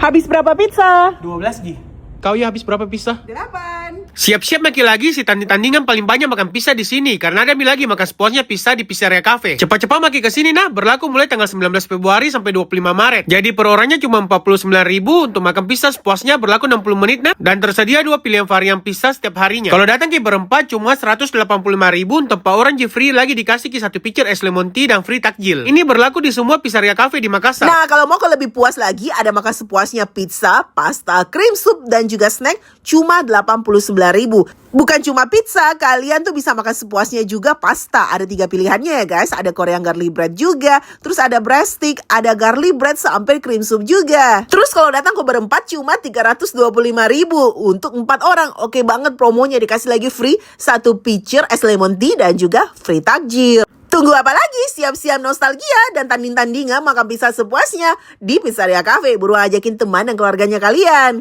Habis berapa pizza? 12 Ji. Kau ya habis berapa pizza? 8. Siap-siap makin lagi si tanding-tandingan paling banyak makan pizza di sini karena ada lagi makan sepuasnya pizza di Pizzeria Cafe. Cepat-cepat makin ke sini nah, berlaku mulai tanggal 19 Februari sampai 25 Maret. Jadi per orangnya cuma 49.000 untuk makan pizza sepuasnya berlaku 60 menit nah dan tersedia 2 pilihan varian pizza setiap harinya. Kalau datang ke berempat cuma 185.000 untuk 4 orang free lagi dikasih ke 1 pitcher es lemon tea dan free takjil. Ini berlaku di semua Pizzeria Cafe di Makassar. Nah, kalau mau lebih puas lagi, ada makan sepuasnya pizza, pasta, cream soup, dan juga snack cuma 89.000. Bukan cuma pizza, kalian tuh bisa makan sepuasnya juga pasta. Ada 3 pilihannya ya guys. Ada Korean garlic bread juga, terus ada breast stick, ada garlic bread sampai cream soup juga. Terus kalau datang ke berempat cuma 325.000 untuk 4 orang. Oke banget promonya, dikasih lagi free 1 pitcher es lemon tea dan juga free takjil. Tunggu apa lagi? Siap-siap nostalgia dan tanding-tandingan makan pizza sepuasnya di Pizzeria Cafe. Buruan ajakin teman dan keluarganya kalian.